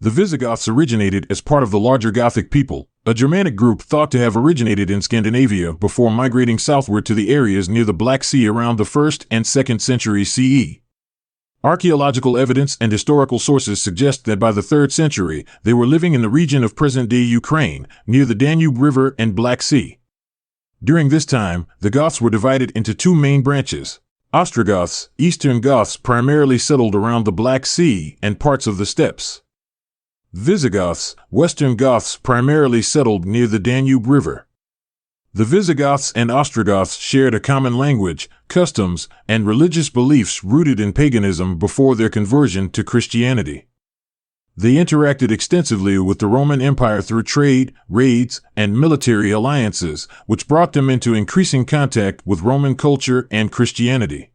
The Visigoths originated as part of the larger Gothic people, a Germanic group thought to have originated in Scandinavia before migrating southward to the areas near the Black Sea around the 1st and 2nd century CE. Archaeological evidence and historical sources suggest that by the 3rd century, they were living in the region of present-day Ukraine, near the Danube River and Black Sea. During this time, the Goths were divided into two main branches. Ostrogoths, Eastern Goths primarily settled around the Black Sea and parts of the steppes. Visigoths, Western Goths primarily settled near the Danube River. The Visigoths and Ostrogoths shared a common language, customs, and religious beliefs rooted in paganism before their conversion to Christianity. They interacted extensively with the Roman Empire through trade, raids, and military alliances, which brought them into increasing contact with Roman culture and Christianity.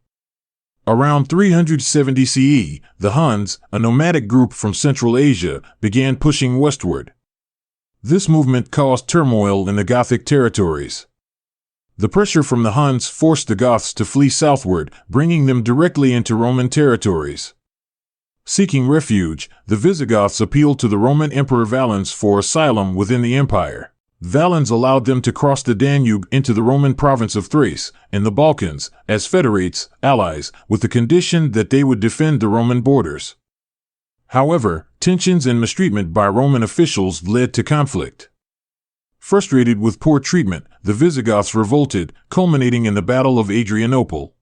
Around 370 CE, the Huns, a nomadic group from Central Asia, began pushing westward. This movement caused turmoil in the Gothic territories. The pressure from the Huns forced the Goths to flee southward, bringing them directly into Roman territories. Seeking refuge, the Visigoths appealed to the Roman Emperor Valens for asylum within the empire. Valens allowed them to cross the Danube into the Roman province of Thrace, in the Balkans, as federates, allies, with the condition that they would defend the Roman borders. However, tensions and mistreatment by Roman officials led to conflict. Frustrated with poor treatment, the Visigoths revolted, culminating in the Battle of Adrianople.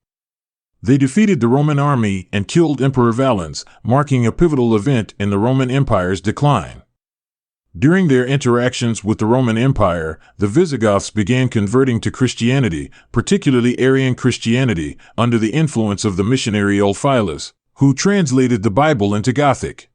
They defeated the Roman army and killed Emperor Valens, marking a pivotal event in the Roman Empire's decline. During their interactions with the Roman Empire, the Visigoths began converting to Christianity, particularly Arian Christianity, under the influence of the missionary Ulfilas, who translated the Bible into Gothic.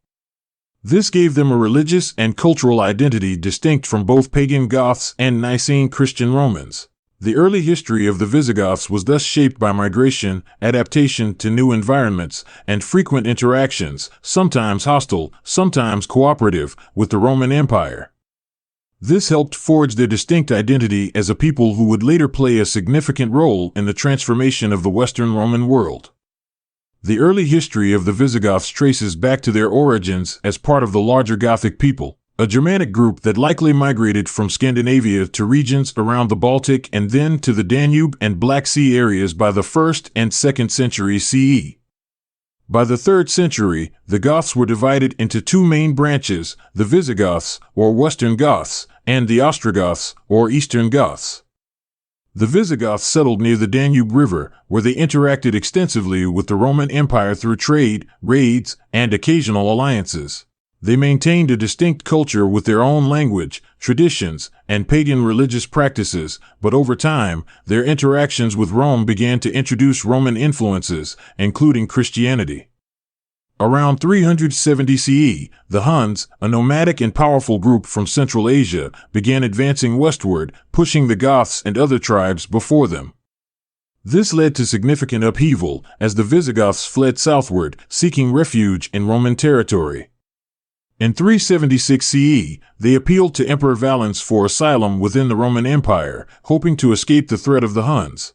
This gave them a religious and cultural identity distinct from both pagan Goths and Nicene Christian Romans. The early history of the Visigoths was thus shaped by migration, adaptation to new environments, and frequent interactions, sometimes hostile, sometimes cooperative, with the Roman Empire. This helped forge their distinct identity as a people who would later play a significant role in the transformation of the Western Roman world. The early history of the Visigoths traces back to their origins as part of the larger Gothic people, a Germanic group that likely migrated from Scandinavia to regions around the Baltic and then to the Danube and Black Sea areas by the 1st and 2nd century CE. By the 3rd century, the Goths were divided into two main branches, the Visigoths, or Western Goths, and the Ostrogoths, or Eastern Goths. The Visigoths settled near the Danube River, where they interacted extensively with the Roman Empire through trade, raids, and occasional alliances. They maintained a distinct culture with their own language, traditions, and pagan religious practices, but over time, their interactions with Rome began to introduce Roman influences, including Christianity. Around 370 CE, the Huns, a nomadic and powerful group from Central Asia, began advancing westward, pushing the Goths and other tribes before them. This led to significant upheaval, as the Visigoths fled southward, seeking refuge in Roman territory. In 376 CE, they appealed to Emperor Valens for asylum within the Roman Empire, hoping to escape the threat of the Huns.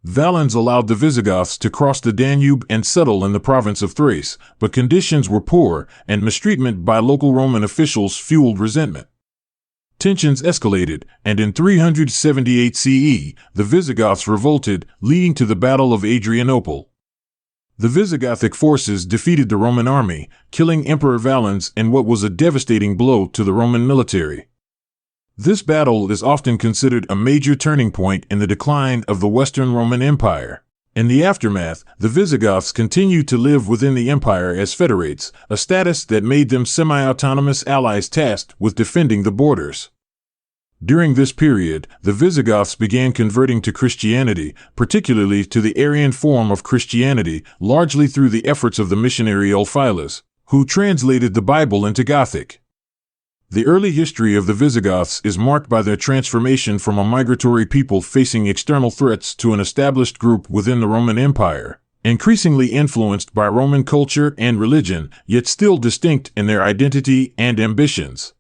Valens allowed the Visigoths to cross the Danube and settle in the province of Thrace, but conditions were poor, and mistreatment by local Roman officials fueled resentment. Tensions escalated, and in 378 CE, the Visigoths revolted, leading to the Battle of Adrianople. The Visigothic forces defeated the Roman army, killing Emperor Valens in what was a devastating blow to the Roman military. This battle is often considered a major turning point in the decline of the Western Roman Empire. In the aftermath, the Visigoths continued to live within the empire as federates, a status that made them semi-autonomous allies tasked with defending the borders. During this period, the Visigoths began converting to Christianity, particularly to the Arian form of Christianity, largely through the efforts of the missionary Ulfilas, who translated the Bible into Gothic. The early history of the Visigoths is marked by their transformation from a migratory people facing external threats to an established group within the Roman Empire, increasingly influenced by Roman culture and religion, yet still distinct in their identity and ambitions.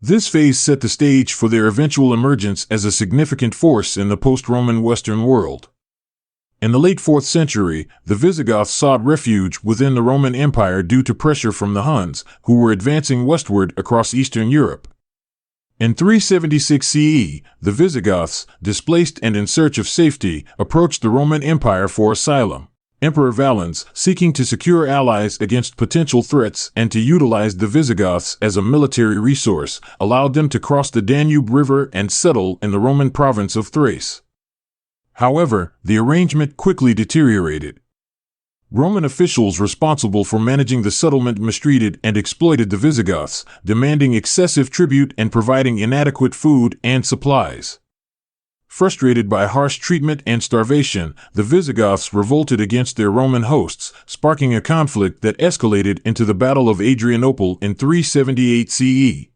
This phase set the stage for their eventual emergence as a significant force in the post-Roman Western world. In the late 4th century, the Visigoths sought refuge within the Roman Empire due to pressure from the Huns, who were advancing westward across Eastern Europe. In 376 CE, the Visigoths, displaced and in search of safety, approached the Roman Empire for asylum. Emperor Valens, seeking to secure allies against potential threats and to utilize the Visigoths as a military resource, allowed them to cross the Danube River and settle in the Roman province of Thrace. However, the arrangement quickly deteriorated. Roman officials responsible for managing the settlement mistreated and exploited the Visigoths, demanding excessive tribute and providing inadequate food and supplies. Frustrated by harsh treatment and starvation, the Visigoths revolted against their Roman hosts, sparking a conflict that escalated into the Battle of Adrianople in 378 CE.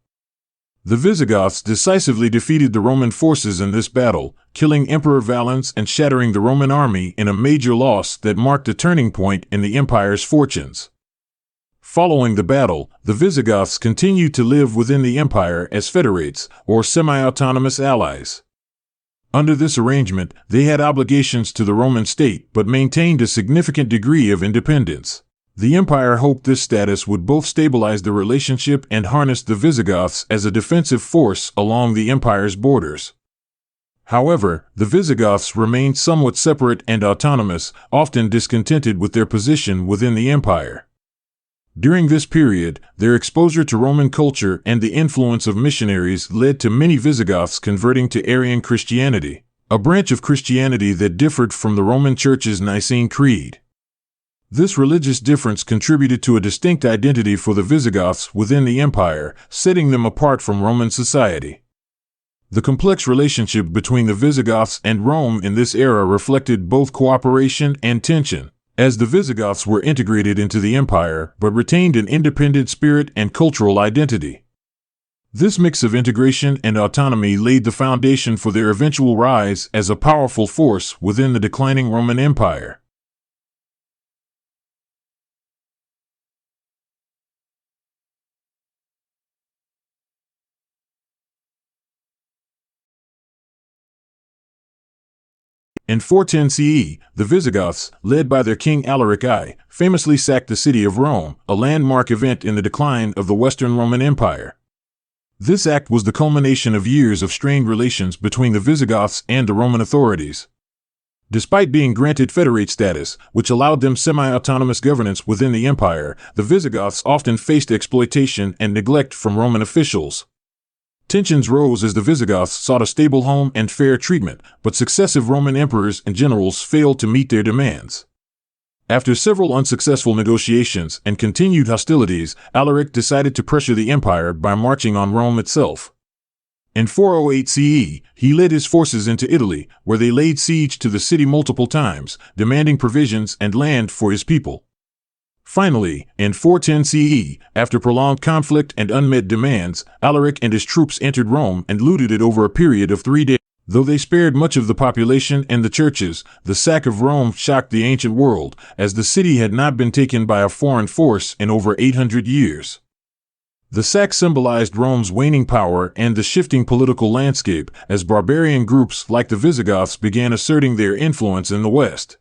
The Visigoths decisively defeated the Roman forces in this battle, killing Emperor Valens and shattering the Roman army in a major loss that marked a turning point in the empire's fortunes. Following the battle, the Visigoths continued to live within the empire as federates, or semi-autonomous allies. Under this arrangement, they had obligations to the Roman state but maintained a significant degree of independence. The empire hoped this status would both stabilize the relationship and harness the Visigoths as a defensive force along the empire's borders. However, the Visigoths remained somewhat separate and autonomous, often discontented with their position within the empire. During this period, their exposure to Roman culture and the influence of missionaries led to many Visigoths converting to Arian Christianity, a branch of Christianity that differed from the Roman Church's Nicene Creed. This religious difference contributed to a distinct identity for the Visigoths within the empire, setting them apart from Roman society. The complex relationship between the Visigoths and Rome in this era reflected both cooperation and tension, as the Visigoths were integrated into the empire but retained an independent spirit and cultural identity. This mix of integration and autonomy laid the foundation for their eventual rise as a powerful force within the declining Roman Empire. In 410 CE, the Visigoths, led by their king Alaric I, famously sacked the city of Rome, a landmark event in the decline of the Western Roman Empire. This act was the culmination of years of strained relations between the Visigoths and the Roman authorities. Despite being granted federate status, which allowed them semi-autonomous governance within the empire, the Visigoths often faced exploitation and neglect from Roman officials. Tensions rose as the Visigoths sought a stable home and fair treatment, but successive Roman emperors and generals failed to meet their demands. After several unsuccessful negotiations and continued hostilities, Alaric decided to pressure the empire by marching on Rome itself. In 408 CE, he led his forces into Italy, where they laid siege to the city multiple times, demanding provisions and land for his people. Finally, in 410 CE, after prolonged conflict and unmet demands, Alaric and his troops entered Rome and looted it over a period of 3 days. Though they spared much of the population and the churches, the sack of Rome shocked the ancient world, as the city had not been taken by a foreign force in over 800 years. The sack symbolized Rome's waning power and the shifting political landscape, as barbarian groups like the Visigoths began asserting their influence in the West.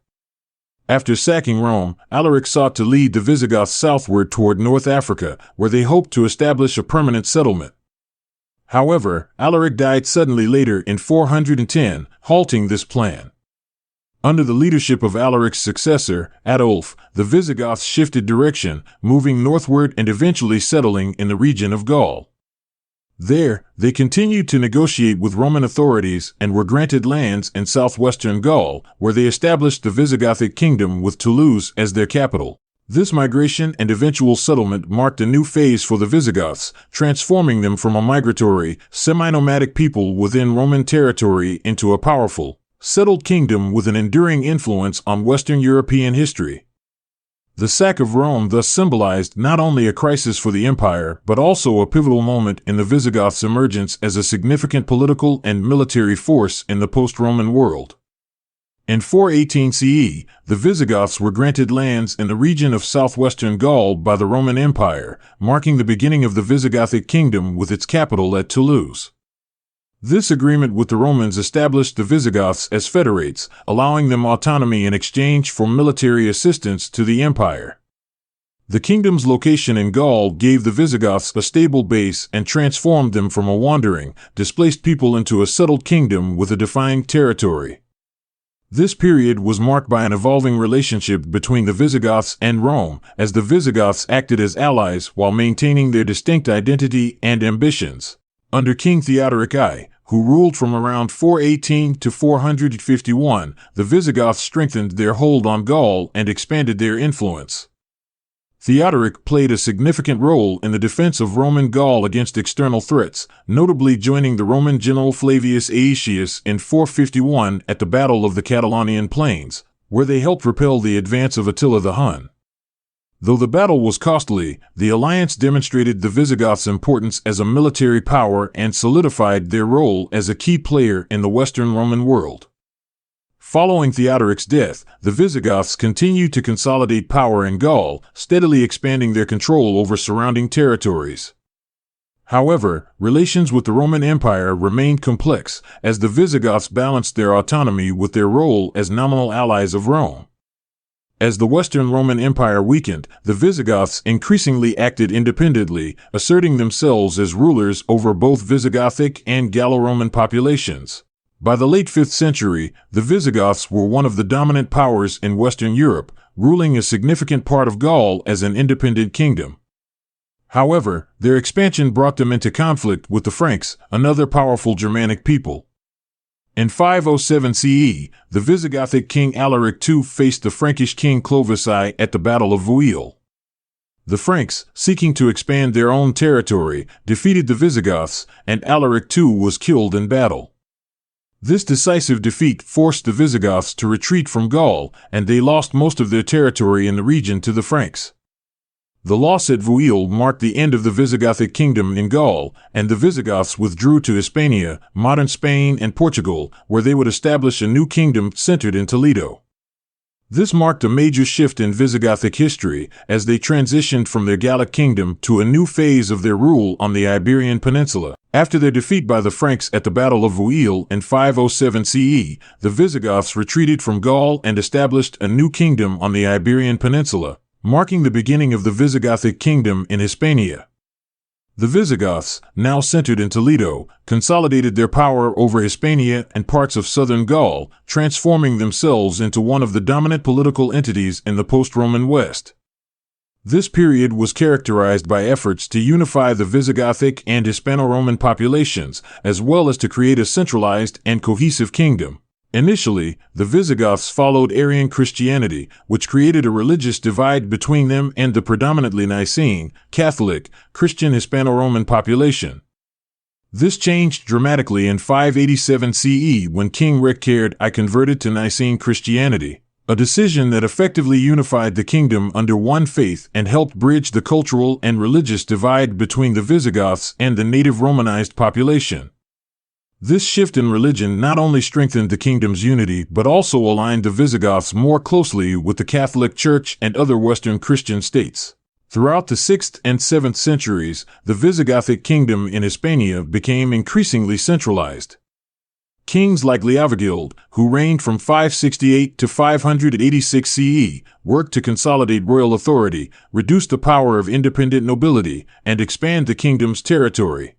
After sacking Rome, Alaric sought to lead the Visigoths southward toward North Africa, where they hoped to establish a permanent settlement. However, Alaric died suddenly later in 410, halting this plan. Under the leadership of Alaric's successor, Adolphe, the Visigoths shifted direction, moving northward and eventually settling in the region of Gaul. There, they continued to negotiate with Roman authorities and were granted lands in southwestern Gaul, where they established the Visigothic Kingdom with Toulouse as their capital. This migration and eventual settlement marked a new phase for the Visigoths, transforming them from a migratory, semi-nomadic people within Roman territory into a powerful, settled kingdom with an enduring influence on Western European history. The sack of Rome thus symbolized not only a crisis for the empire, but also a pivotal moment in the Visigoths' emergence as a significant political and military force in the post-Roman world. In 418 CE, the Visigoths were granted lands in the region of southwestern Gaul by the Roman Empire, marking the beginning of the Visigothic Kingdom with its capital at Toulouse. This agreement with the Romans established the Visigoths as federates, allowing them autonomy in exchange for military assistance to the empire. The kingdom's location in Gaul gave the Visigoths a stable base and transformed them from a wandering, displaced people into a settled kingdom with a defined territory. This period was marked by an evolving relationship between the Visigoths and Rome, as the Visigoths acted as allies while maintaining their distinct identity and ambitions. Under King Theodoric I, who ruled from around 418 to 451, the Visigoths strengthened their hold on Gaul and expanded their influence. Theodoric played a significant role in the defense of Roman Gaul against external threats, notably joining the Roman general Flavius Aetius in 451 at the Battle of the Catalonian Plains, where they helped repel the advance of Attila the Hun. Though the battle was costly, the alliance demonstrated the Visigoths' importance as a military power and solidified their role as a key player in the Western Roman world. Following Theodoric's death, the Visigoths continued to consolidate power in Gaul, steadily expanding their control over surrounding territories. However, relations with the Roman Empire remained complex, as the Visigoths balanced their autonomy with their role as nominal allies of Rome. As the Western Roman Empire weakened, the Visigoths increasingly acted independently, asserting themselves as rulers over both Visigothic and Gallo-Roman populations. By the late 5th century, the Visigoths were one of the dominant powers in Western Europe, ruling a significant part of Gaul as an independent kingdom. However, their expansion brought them into conflict with the Franks, another powerful Germanic people. In 507 CE, the Visigothic king Alaric II faced the Frankish king Clovis I at the Battle of Guadalete. The Franks, seeking to expand their own territory, defeated the Visigoths, and Alaric II was killed in battle. This decisive defeat forced the Visigoths to retreat from Gaul, and they lost most of their territory in the region to the Franks. The loss at Guadalete marked the end of the Visigothic Kingdom in Gaul, and the Visigoths withdrew to Hispania, modern Spain and Portugal, where they would establish a new kingdom centered in Toledo. This marked a major shift in Visigothic history, as they transitioned from their Gallic kingdom to a new phase of their rule on the Iberian Peninsula. After their defeat by the Franks at the Battle of Guadalete in 507 CE, the Visigoths retreated from Gaul and established a new kingdom on the Iberian Peninsula, marking the beginning of the Visigothic Kingdom in Hispania. The Visigoths, now centered in Toledo, consolidated their power over Hispania and parts of southern Gaul, transforming themselves into one of the dominant political entities in the post-Roman West. This period was characterized by efforts to unify the Visigothic and Hispano-Roman populations, as well as to create a centralized and cohesive kingdom. Initially, the Visigoths followed Arian Christianity, which created a religious divide between them and the predominantly Nicene, Catholic, Christian Hispano-Roman population. This changed dramatically in 587 CE when King Reccared I converted to Nicene Christianity, a decision that effectively unified the kingdom under one faith and helped bridge the cultural and religious divide between the Visigoths and the native Romanized population. This shift in religion not only strengthened the kingdom's unity but also aligned the Visigoths more closely with the Catholic Church and other Western Christian states. Throughout the 6th and 7th centuries, the Visigothic kingdom in Hispania became increasingly centralized. Kings like Leovigild, who reigned from 568 to 586 CE, worked to consolidate royal authority, reduce the power of independent nobility, and expand the kingdom's territory.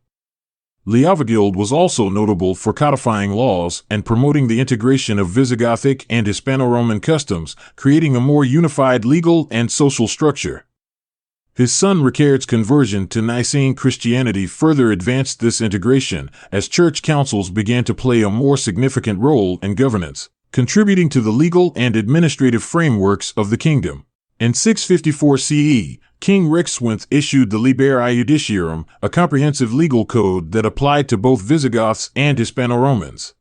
Leovigild was also notable for codifying laws and promoting the integration of Visigothic and Hispano-Roman customs, creating a more unified legal and social structure. His son Reccared's conversion to Nicene Christianity further advanced this integration, as church councils began to play a more significant role in governance, contributing to the legal and administrative frameworks of the kingdom. In 654 CE, King Rexwinth issued the Liber Iudiciarum, a comprehensive legal code that applied to both Visigoths and Hispano-Romans.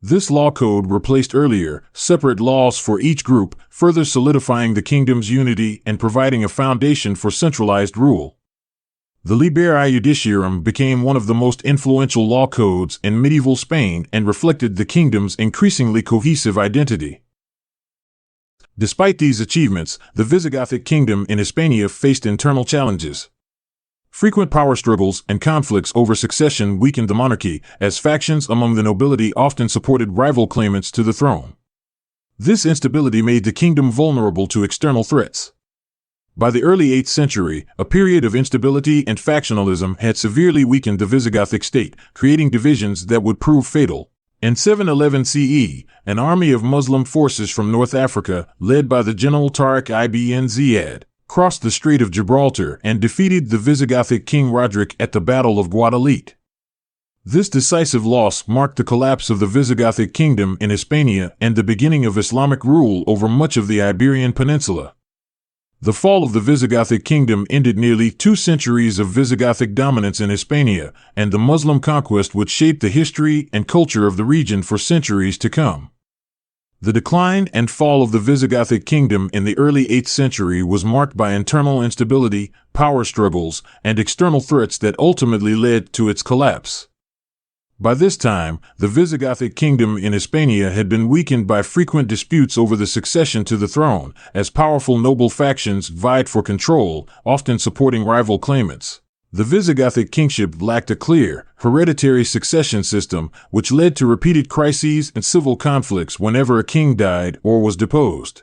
This law code replaced earlier, separate laws for each group, further solidifying the kingdom's unity and providing a foundation for centralized rule. The Liber Iudiciarum became one of the most influential law codes in medieval Spain and reflected the kingdom's increasingly cohesive identity. Despite these achievements, the Visigothic kingdom in Hispania faced internal challenges. Frequent power struggles and conflicts over succession weakened the monarchy, as factions among the nobility often supported rival claimants to the throne. This instability made the kingdom vulnerable to external threats. By the early 8th century, a period of instability and factionalism had severely weakened the Visigothic state, creating divisions that would prove fatal. In 711 CE, an army of Muslim forces from North Africa, led by the general Tariq ibn Ziyad, crossed the Strait of Gibraltar and defeated the Visigothic king Roderick at the Battle of Guadalete. This decisive loss marked the collapse of the Visigothic Kingdom in Hispania and the beginning of Islamic rule over much of the Iberian Peninsula. The fall of the Visigothic kingdom ended nearly 2 centuries of Visigothic dominance in Hispania, and the Muslim conquest would shape the history and culture of the region for centuries to come. The decline and fall of the Visigothic kingdom in the early 8th century was marked by internal instability, power struggles, and external threats that ultimately led to its collapse. By this time, the Visigothic kingdom in Hispania had been weakened by frequent disputes over the succession to the throne, as powerful noble factions vied for control, often supporting rival claimants. The Visigothic kingship lacked a clear, hereditary succession system, which led to repeated crises and civil conflicts whenever a king died or was deposed.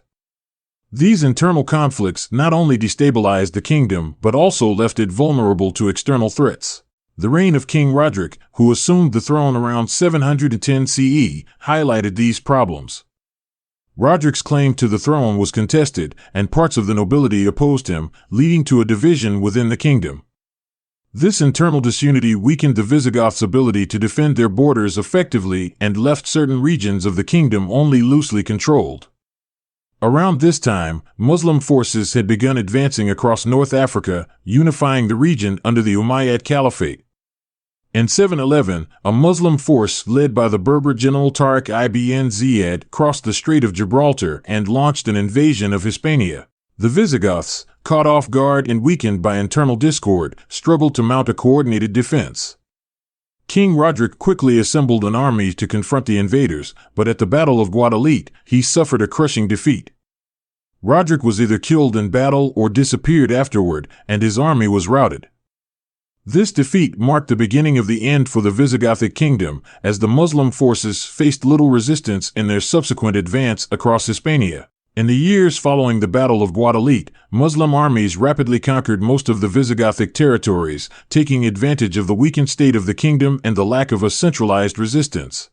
These internal conflicts not only destabilized the kingdom but also left it vulnerable to external threats. The reign of King Roderick, who assumed the throne around 710 CE, highlighted these problems. Roderick's claim to the throne was contested, and parts of the nobility opposed him, leading to a division within the kingdom. This internal disunity weakened the Visigoths' ability to defend their borders effectively and left certain regions of the kingdom only loosely controlled. Around this time, Muslim forces had begun advancing across North Africa, unifying the region under the Umayyad Caliphate. In 711, a Muslim force led by the Berber general Tariq ibn Ziyad crossed the Strait of Gibraltar and launched an invasion of Hispania. The Visigoths, caught off guard and weakened by internal discord, struggled to mount a coordinated defense. King Roderick quickly assembled an army to confront the invaders, but at the Battle of Guadalete, he suffered a crushing defeat. Roderick was either killed in battle or disappeared afterward, and his army was routed. This defeat marked the beginning of the end for the Visigothic kingdom, as the Muslim forces faced little resistance in their subsequent advance across Hispania. In the years following the Battle of Guadalete, Muslim armies rapidly conquered most of the Visigothic territories, taking advantage of the weakened state of the kingdom and the lack of a centralized resistance.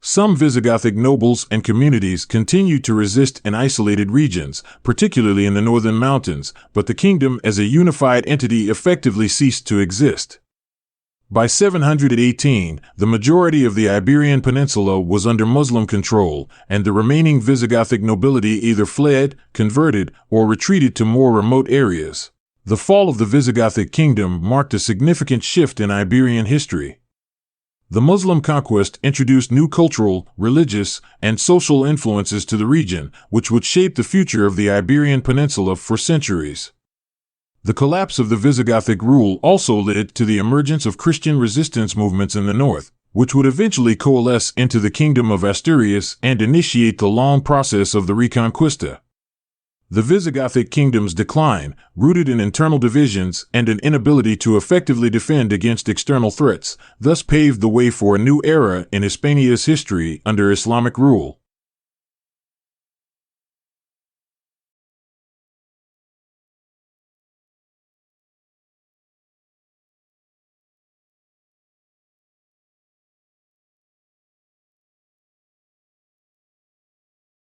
Some Visigothic nobles and communities continued to resist in isolated regions, particularly in the northern mountains, but the kingdom as a unified entity effectively ceased to exist. By 718, the majority of the Iberian Peninsula was under Muslim control, and the remaining Visigothic nobility either fled, converted, or retreated to more remote areas. The fall of the Visigothic kingdom marked a significant shift in Iberian history. The Muslim conquest introduced new cultural, religious, and social influences to the region, which would shape the future of the Iberian Peninsula for centuries. The collapse of the Visigothic rule also led to the emergence of Christian resistance movements in the north, which would eventually coalesce into the Kingdom of Asturias and initiate the long process of the Reconquista. The Visigothic kingdom's decline, rooted in internal divisions and an inability to effectively defend against external threats, thus paved the way for a new era in Hispania's history under Islamic rule.